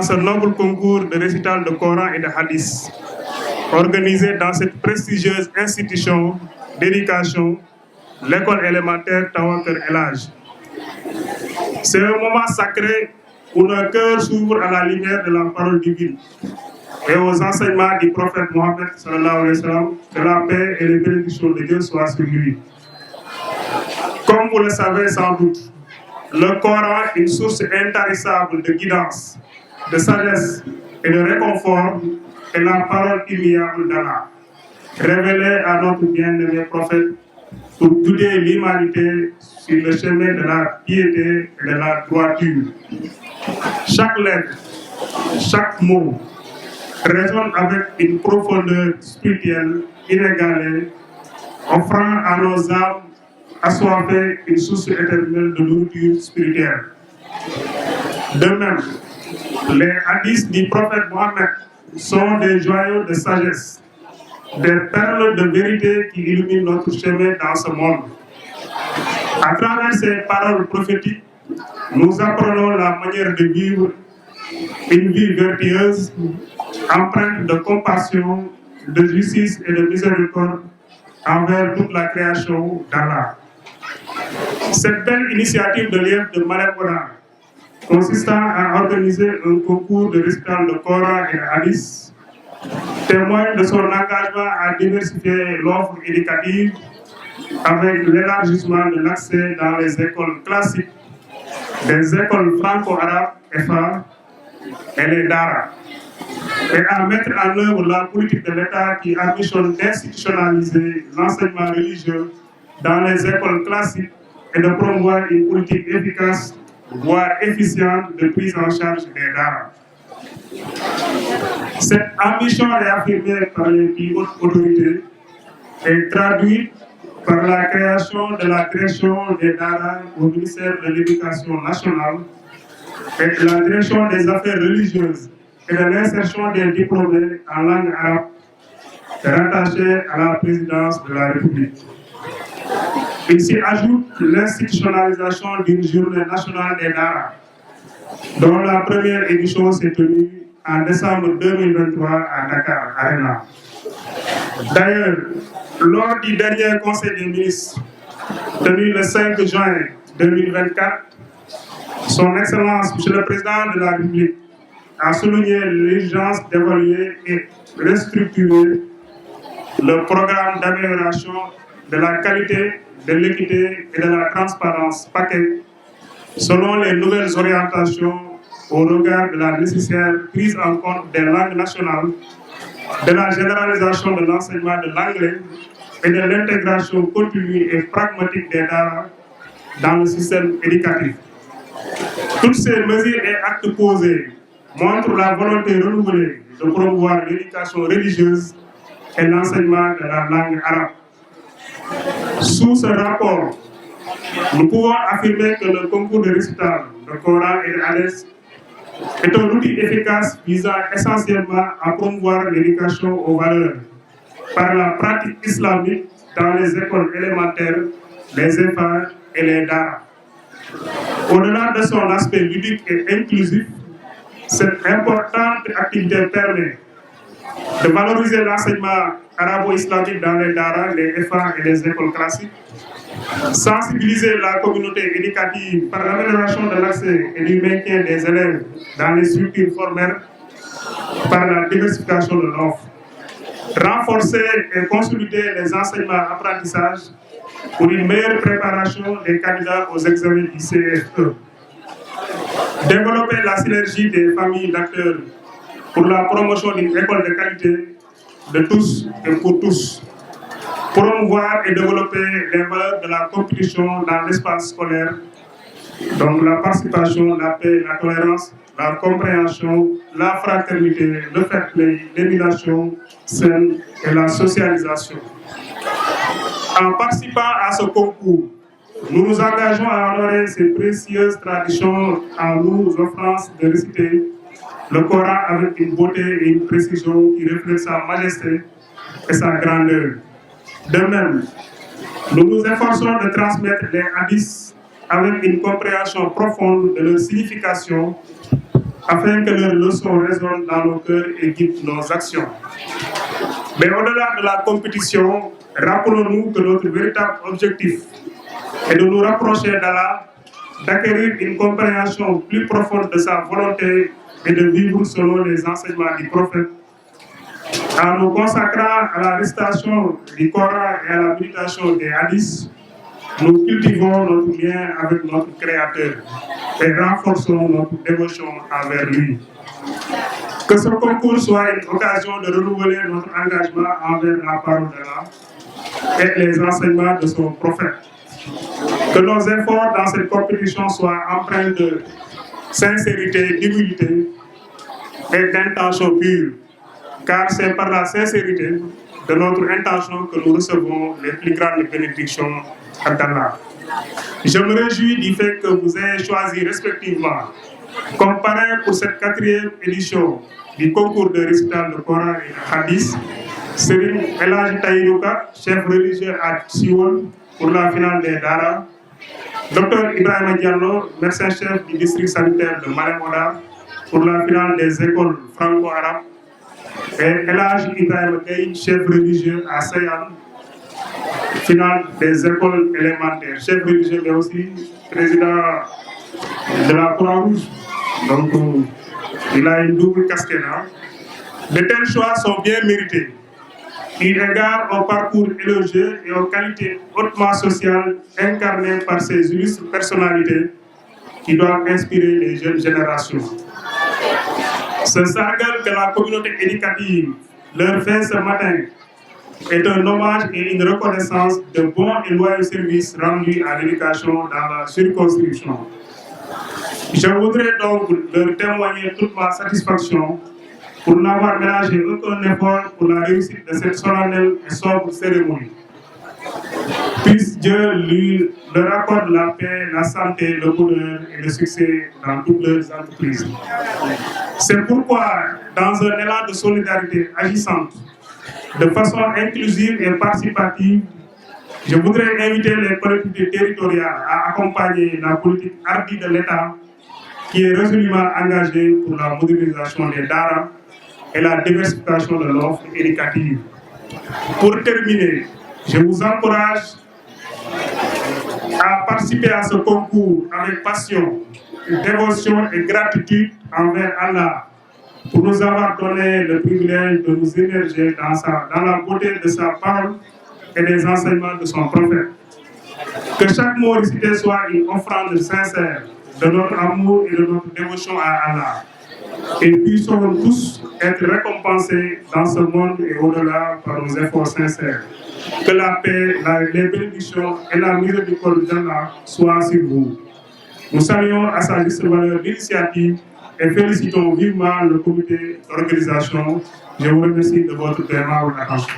ce noble concours de récital de Coran et de Hadith, organisé dans cette prestigieuse institution d'éducation, l'école élémentaire Tawakar El Hadj. C'est un moment sacré où nos cœurs s'ouvrent à la lumière de la parole divine et aux enseignements du prophète Mohammed sallallahu alayhi wa sallam, que la paix et les bénédictions de Dieu soient sur lui. Comme vous le savez sans doute, le Coran est une source intarissable de guidance, de sagesse et de réconfort est la parole immuable d'Allah, révélée à notre bien-aimé prophète pour guider l'humanité sur le chemin de la piété et de la droiture. Chaque lettre, chaque mot résonne avec une profondeur spirituelle inégalée, offrant à nos âmes assoiffées une source éternelle de nourriture spirituelle. De même, les hadiths du prophète Mohammed sont des joyaux de sagesse, des perles de vérité qui illuminent notre chemin dans ce monde. À travers ces paroles prophétiques, nous apprenons la manière de vivre une vie vertueuse, empreinte de compassion, de justice et de miséricorde envers toute la création d'Allah. Cette belle initiative de l'élève de Malekona, consistant à organiser un concours de récital de Coran et de Hadith, témoigne de son engagement à diversifier l'offre éducative avec l'élargissement de l'accès dans les écoles classiques, les écoles franco-arabes FA et les Dara, et à mettre en œuvre la politique de l'État qui ambitionne d'institutionnaliser l'enseignement religieux dans les écoles classiques et de promouvoir une politique efficace, voire efficiente, de prise en charge des Dara. Cette ambition réaffirmée par les plus hautes autorités est traduite par la création de la direction des Dara au ministère de l'Éducation nationale et de la direction des affaires religieuses et de l'insertion des diplômés en langue arabe rattachés à la présidence de la République. Il s'y ajoute l'institutionnalisation d'une journée nationale des Dara, dont la première édition s'est tenue en décembre 2023 à Dakar Arena. D'ailleurs, lors du dernier Conseil des ministres, tenu le 5 juin 2024, Son Excellence, Monsieur le Président de la République, a souligné l'urgence d'évaluer et restructurer le programme d'amélioration de la qualité, de l'équité et de la transparence paquet selon les nouvelles orientations au regard de la nécessaire prise en compte des langues nationales, de la généralisation de l'enseignement de l'anglais et de l'intégration continue et pragmatique des Dara dans le système éducatif. Toutes ces mesures et actes posés montrent la volonté renouvelée de promouvoir l'éducation religieuse et l'enseignement de la langue arabe. Sous ce rapport, nous pouvons affirmer que le concours de récital de Coran et de Hadith est un outil efficace visant essentiellement à promouvoir l'éducation aux valeurs par la pratique islamique dans les écoles élémentaires, les EFA et les Dara. Au-delà de son aspect ludique et inclusif, cette importante activité permet de valoriser l'enseignement arabo-islamique dans les Dara, les EFA et les écoles classiques, sensibiliser la communauté éducative par l'amélioration de l'accès et du maintien des élèves dans les structures formelles par la diversification de l'offre, renforcer et consolider les enseignements-apprentissages pour une meilleure préparation des candidats aux examens du CFE, développer la synergie des familles d'acteurs pour la promotion d'une école de qualité de tous et pour tous, promouvoir et développer les valeurs de la compétition dans l'espace scolaire, donc la participation, la paix, la tolérance, la compréhension, la fraternité, le fair play, l'émulation saine et la socialisation. En participant à ce concours, nous nous engageons à honorer ces précieuses traditions en nous offrant de réciter le Coran avec une beauté et une précision qui reflètent sa majesté et sa grandeur. De même, nous nous efforçons de transmettre les hadiths avec une compréhension profonde de leur signification afin que leurs leçons résonnent dans nos cœurs et guident nos actions. Mais au-delà de la compétition, rappelons-nous que notre véritable objectif est de nous rapprocher d'Allah, d'acquérir une compréhension plus profonde de sa volonté et de vivre selon les enseignements du prophète. En nous consacrant à la récitation du Coran et à la méditation des hadiths, nous cultivons notre lien avec notre Créateur et renforçons notre dévotion envers lui. Que ce concours soit une occasion de renouveler notre engagement envers la parole d'Allah et les enseignements de son prophète. Que nos efforts dans cette compétition soient empreints de sincérité, d'humilité et d'intention pure, car c'est par la sincérité de notre intention que nous recevons les plus grandes bénédictions d'Allah. Je me réjouis du fait que vous ayez choisi respectivement comme parrain pour cette 4e édition du concours de récital de Coran et de Hadith, Serigne El Hadji Tahirou-Ka, chef religieux à Siwol pour la finale des Dara, Dr Ibrahima Diallo, médecin-chef du district sanitaire de Malem Hodar pour la finale des écoles franco-arabes, et El Hadji Ibrahima Gueye, chef religieux à Sayan, finale des écoles élémentaires, chef religieux mais aussi président de la Croix-Rouge. Donc, il a une double casquette. De tels choix sont bien mérités. Il égard au parcours élogieux et aux qualités hautement sociales incarnées par ces illustres personnalités qui doivent inspirer les jeunes générations. Ce sargal que la communauté éducative leur fait ce matin est un hommage et une reconnaissance de bons et loyaux services rendus à l'éducation dans la circonscription. Je voudrais donc leur témoigner toute ma satisfaction pour n'avoir ménagé aucun effort pour la réussite de cette solennelle et sobre cérémonie. Puisse Dieu leur accorde la paix, la santé, le bonheur et le succès dans toutes leurs entreprises. C'est pourquoi, dans un élan de solidarité agissante, de façon inclusive et participative, je voudrais inviter les collectivités territoriales à accompagner la politique hardie de l'État qui est résolument engagée pour la modernisation des Dara et la diversification de l'offre éducative. Pour terminer, je vous encourage à participer à ce concours avec passion, dévotion et gratitude envers Allah pour nous avoir donné le privilège de nous immerger dans la beauté de sa parole et des enseignements de son prophète. Que chaque mot récité soit une offrande sincère de notre amour et de notre dévotion à Allah. Et puissons tous être récompensés dans ce monde et au-delà par nos efforts sincères. Que la paix, les bénédictions et la miséricorde d'Allah soient sur vous. Nous saluons à sa juste valeur l'initiative et félicitons vivement le comité d'organisation. Je vous remercie de votre attention.